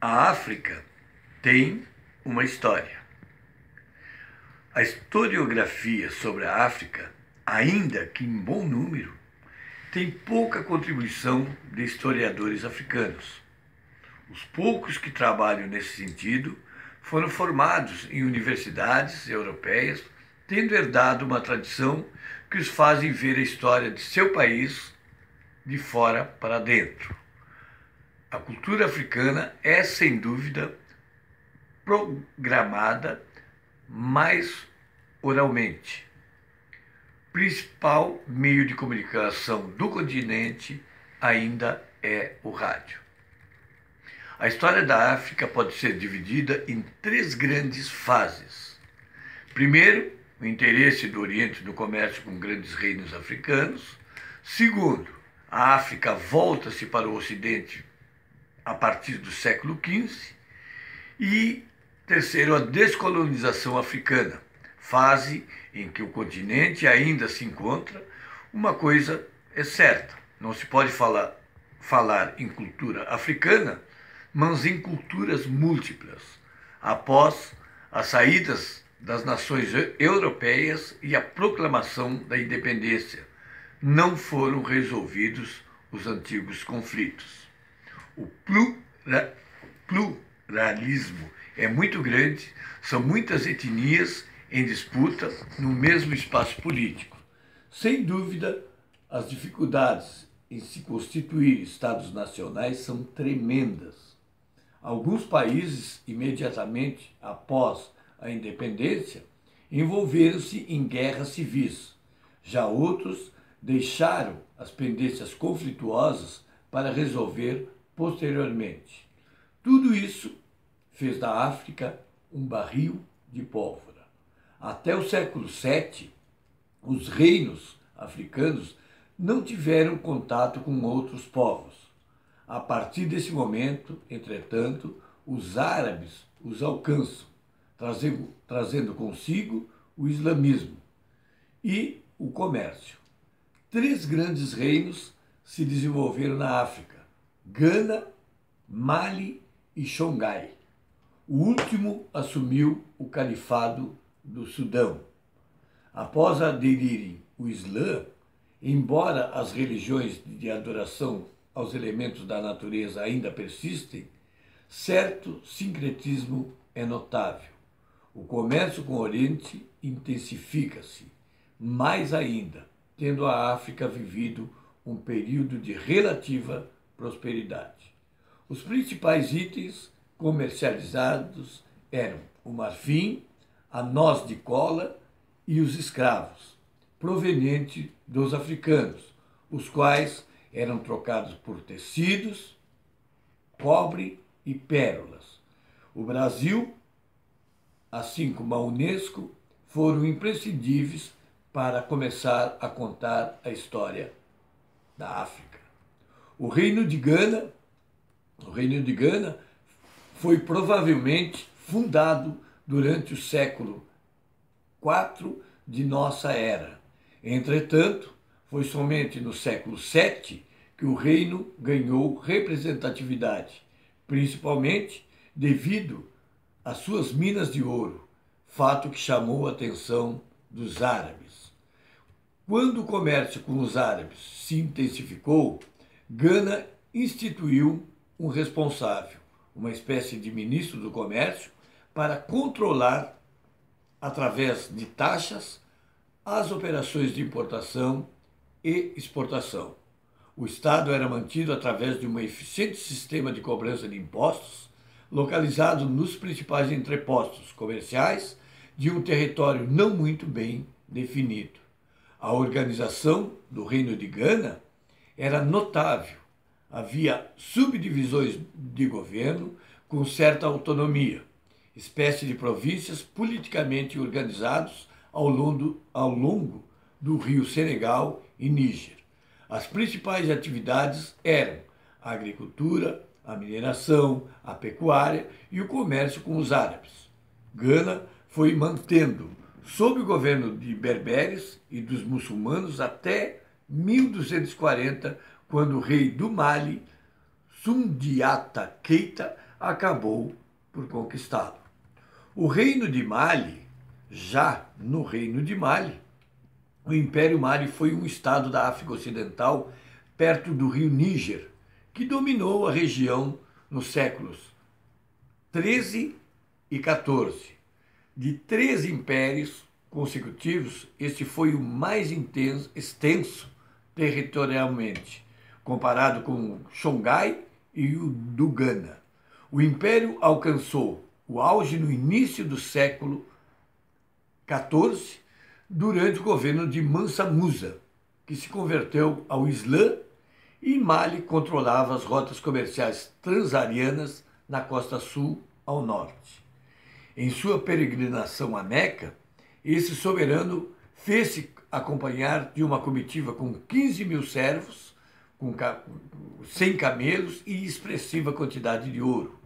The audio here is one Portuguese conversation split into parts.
A África tem uma história. A historiografia sobre a África, ainda que em bom número, tem pouca contribuição de historiadores africanos. Os poucos que trabalham nesse sentido foram formados em universidades europeias, tendo herdado uma tradição que os fazem ver a história de seu país de fora para dentro. A cultura africana é, sem dúvida, programada mais oralmente. Principal meio de comunicação do continente ainda é o rádio. A história da África pode ser dividida em três grandes fases. Primeiro, o interesse do Oriente no comércio com grandes reinos africanos. Segundo, a África volta-se para o Ocidente a partir do século XV. E terceiro, a descolonização africana, fase em que o continente ainda se encontra. Uma coisa é certa, não se pode falar em cultura africana, mas em culturas múltiplas, após as saídas das nações europeias e a proclamação da independência. Não foram resolvidos os antigos conflitos. O pluralismo é muito grande, são muitas etnias em disputa no mesmo espaço político. Sem dúvida, as dificuldades em se constituir estados nacionais são tremendas. Alguns países, imediatamente após a independência, envolveram-se em guerras civis. Já outros deixaram as pendências conflituosas para resolver posteriormente. Tudo isso fez da África um barril de pólvora. Até o século VII, os reinos africanos não tiveram contato com outros povos. A partir desse momento, entretanto, os árabes os alcançam, trazendo consigo o islamismo e o comércio. Três grandes reinos se desenvolveram na África: Gana, Mali e Songhai. O último assumiu o califado do Sudão. Após aderirem o Islã, embora as religiões de adoração aos elementos da natureza ainda persistem, certo sincretismo é notável. O comércio com o Oriente intensifica-se, mais ainda, tendo a África vivido um período de relativa prosperidade. Os principais itens comercializados eram o marfim, a noz de cola e os escravos, provenientes dos africanos, os quais eram trocados por tecidos, cobre e pérolas. O Brasil, assim como a Unesco, foram imprescindíveis para começar a contar a história da África. O Reino de Gana foi provavelmente fundado durante o século IV de nossa era. Entretanto, foi somente no século VII que o reino ganhou representatividade, principalmente devido às suas minas de ouro, fato que chamou a atenção dos árabes. Quando o comércio com os árabes se intensificou, Gana instituiu um responsável, uma espécie de ministro do comércio, para controlar, através de taxas, as operações de importação e exportação. O Estado era mantido através de um eficiente sistema de cobrança de impostos, localizado nos principais entrepostos comerciais de um território não muito bem definido. A organização do Reino de Gana era notável. Havia subdivisões de governo com certa autonomia, espécie de províncias politicamente organizados ao longo do rio Senegal e Níger. As principais atividades eram a agricultura, a mineração, a pecuária e o comércio com os árabes. Gana foi mantendo sob o governo de berberes e dos muçulmanos até 1240, quando o rei do Mali, Sundiata Keita, acabou por conquistá-lo. O Reino de Mali, já no Reino de Mali, o Império Mali foi um estado da África Ocidental perto do rio Níger, que dominou a região nos séculos 13 e 14. De 13 impérios consecutivos, este foi o mais extenso territorialmente, comparado com o Songhai e o do Ghana. O império alcançou o auge no início do século XIV, durante o governo de Mansa Musa, que se converteu ao Islã, e Mali controlava as rotas comerciais transarianas na costa sul ao norte. Em sua peregrinação a Meca, esse soberano fez-se acompanhar de uma comitiva com 15 mil servos, com 100 camelos e expressiva quantidade de ouro.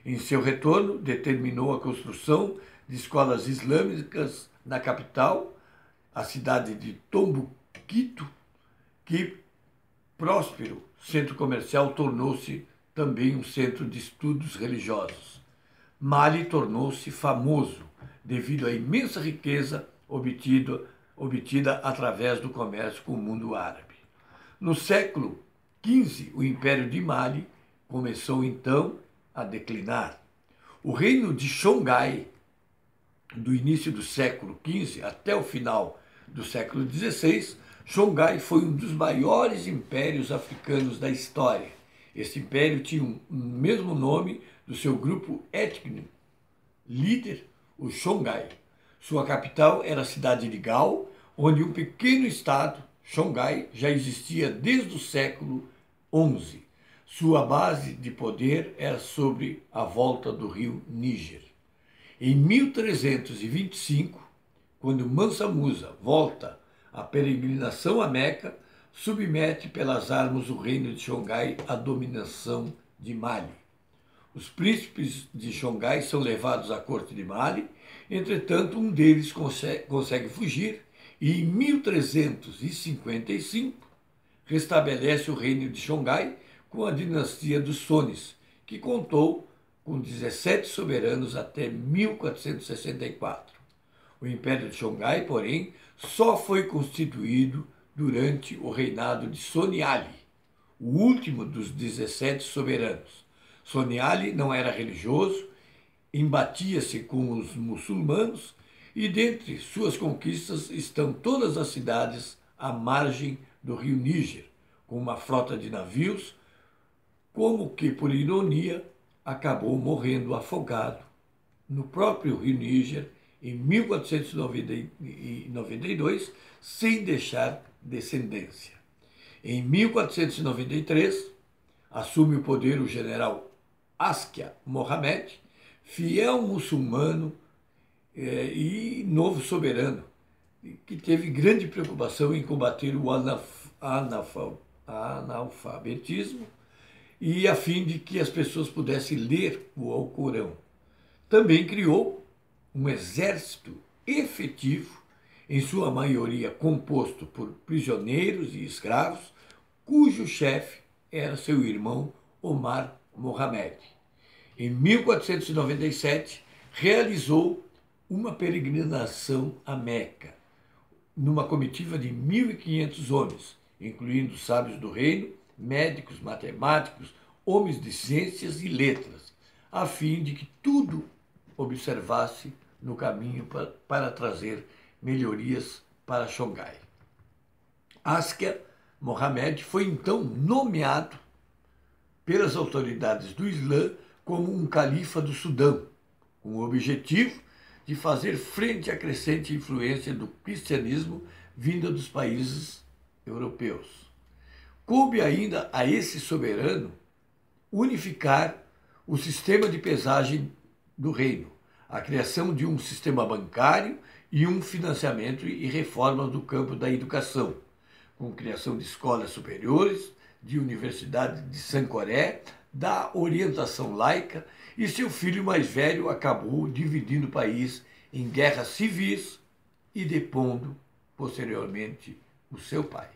Em seu retorno, determinou a construção de escolas islâmicas na capital, a cidade de Tombucto, que, próspero centro comercial, tornou-se também um centro de estudos religiosos. Mali tornou-se famoso devido à imensa riqueza obtida através do comércio com o mundo árabe. No século XV, o Império de Mali começou então a declinar. O reino de Songhai, do início do século XV até o final do século XVI, Songhai foi um dos maiores impérios africanos da história. Este império tinha o mesmo nome do seu grupo étnico líder, o Songhai. Sua capital era a cidade de Gao, onde um pequeno estado, Songhai, já existia desde o século XI. Sua base de poder era sobre a volta do rio Níger. Em 1325, quando Mansa Musa volta à peregrinação a Meca, submete pelas armas o reino de Songhai à dominação de Mali. Os príncipes de Songhai são levados à corte de Mali, entretanto, um deles consegue fugir e, em 1355, restabelece o reino de Songhai com a dinastia dos Sones, que contou com 17 soberanos até 1464. O Império de Songhai, porém, só foi constituído durante o reinado de Soniali, o último dos 17 soberanos. Soniali não era religioso, embatia-se com os muçulmanos e, dentre suas conquistas, estão todas as cidades à margem do rio Níger, com uma frota de navios, como que, por ironia, acabou morrendo afogado no próprio rio Níger em 1492, sem deixar descendência. Em 1493, assume o poder o general Askia Mohamed, fiel muçulmano e novo soberano, que teve grande preocupação em combater o analfabetismo e a fim de que as pessoas pudessem ler o Alcorão. Também criou um exército efetivo, em sua maioria composto por prisioneiros e escravos, cujo chefe era seu irmão Omar Mohamed. Em 1497, realizou uma peregrinação a Meca, numa comitiva de 1.500 homens, incluindo sábios do reino, médicos, matemáticos, homens de ciências e letras, a fim de que tudo observasse no caminho para trazer melhorias para Songhai. Askia Mohamed foi então nomeado pelas autoridades do Islã como um califa do Sudão, com o objetivo de fazer frente à crescente influência do cristianismo vinda dos países europeus. Coube ainda a esse soberano unificar o sistema de pesagem do reino, a criação de um sistema bancário e um financiamento e reformas do campo da educação, com criação de escolas superiores, de Universidade de Sancoré, da orientação laica, e seu filho mais velho acabou dividindo o país em guerras civis e depondo, posteriormente, o seu pai.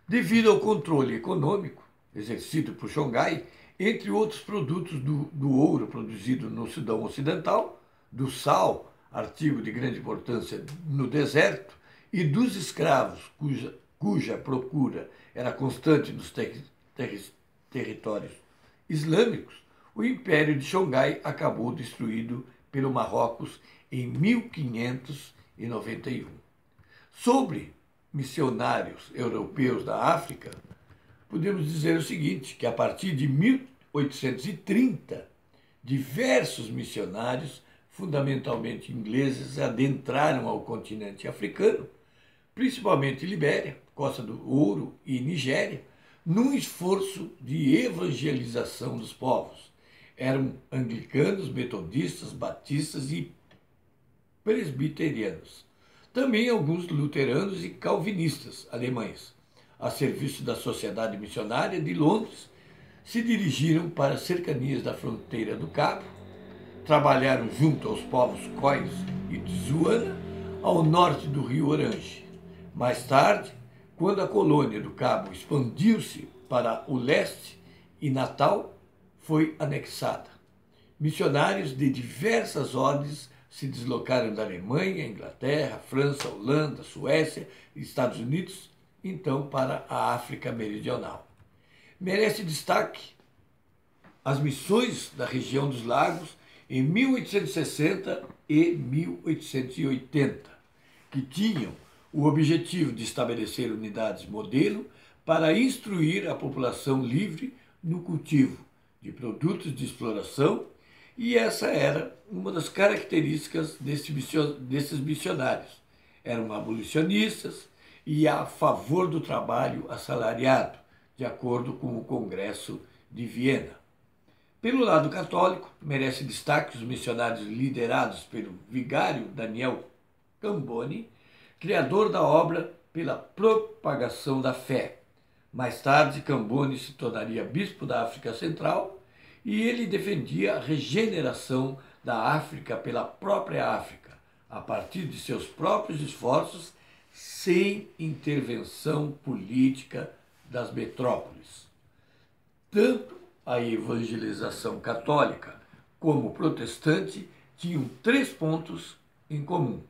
Devido ao controle econômico exercido por Songhai, entre outros produtos do ouro produzido no Sudão Ocidental, do sal, artigo de grande importância no deserto, e dos escravos, cuja procura era constante nos territórios islâmicos, o Império de Xangai acabou destruído pelo Marrocos em 1591. Sobre missionários europeus da África, podemos dizer o seguinte, que a partir de 1830, diversos missionários, fundamentalmente ingleses, adentraram ao continente africano, principalmente Libéria, Costa do Ouro e Nigéria, num esforço de evangelização dos povos. Eram anglicanos, metodistas, batistas e presbiterianos. Também alguns luteranos e calvinistas alemães, a serviço da Sociedade Missionária de Londres, se dirigiram para as cercanias da fronteira do Cabo, trabalharam junto aos povos Khois e Tzuana, ao norte do rio Orange. Mais tarde, quando a colônia do Cabo expandiu-se para o leste e Natal foi anexada, missionários de diversas ordens se deslocaram da Alemanha, Inglaterra, França, Holanda, Suécia e Estados Unidos, então para a África Meridional. Merece destaque as missões da região dos lagos em 1860 e 1880, que tinham o objetivo de estabelecer unidades modelo para instruir a população livre no cultivo de produtos de exploração, e essa era uma das características desses missionários. Eram abolicionistas e a favor do trabalho assalariado, de acordo com o Congresso de Viena. Pelo lado católico, merece destaque os missionários liderados pelo vigário Daniel Camboni, criador da obra pela propagação da fé. Mais tarde, Camboni se tornaria bispo da África Central e ele defendia a regeneração da África pela própria África, a partir de seus próprios esforços, sem intervenção política das metrópoles. Tanto a evangelização católica como protestante tinham 3 pontos em comum: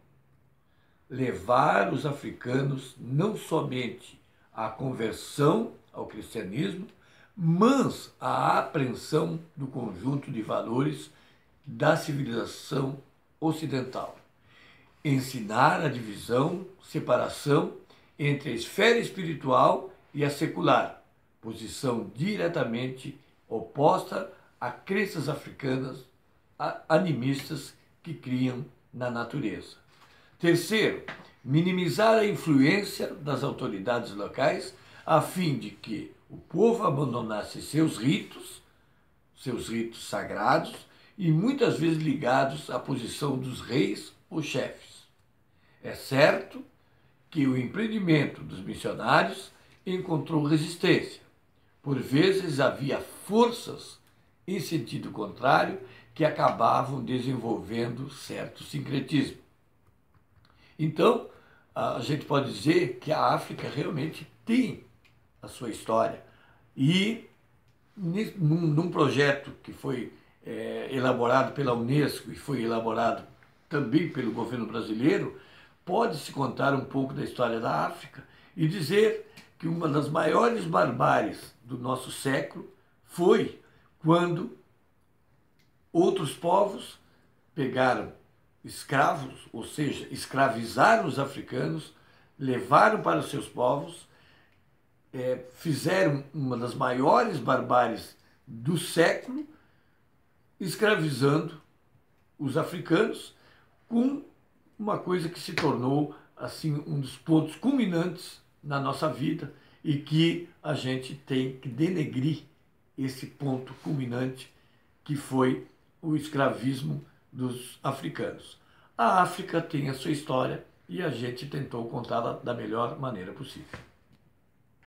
levar os africanos não somente à conversão ao cristianismo, mas à apreensão do conjunto de valores da civilização ocidental. Ensinar a divisão, separação entre a esfera espiritual e a secular, posição diretamente oposta a crenças africanas animistas que criam na natureza. Terceiro, minimizar a influência das autoridades locais a fim de que o povo abandonasse seus ritos sagrados e muitas vezes ligados à posição dos reis ou chefes. É certo que o empreendimento dos missionários encontrou resistência. Por vezes havia forças em sentido contrário que acabavam desenvolvendo certo sincretismo. Então, a gente pode dizer que a África realmente tem a sua história. E num projeto que foi elaborado pela Unesco e foi elaborado também pelo governo brasileiro, pode-se contar um pouco da história da África e dizer que uma das maiores barbáries do nosso século foi quando outros povos pegaram escravos, ou seja, escravizaram os africanos, levaram para os seus povos, fizeram uma das maiores barbáries do século, escravizando os africanos, com uma coisa que se tornou assim um dos pontos culminantes na nossa vida e que a gente tem que denegrir esse ponto culminante que foi o escravismo dos africanos. A África tem a sua história e a gente tentou contá-la da melhor maneira possível.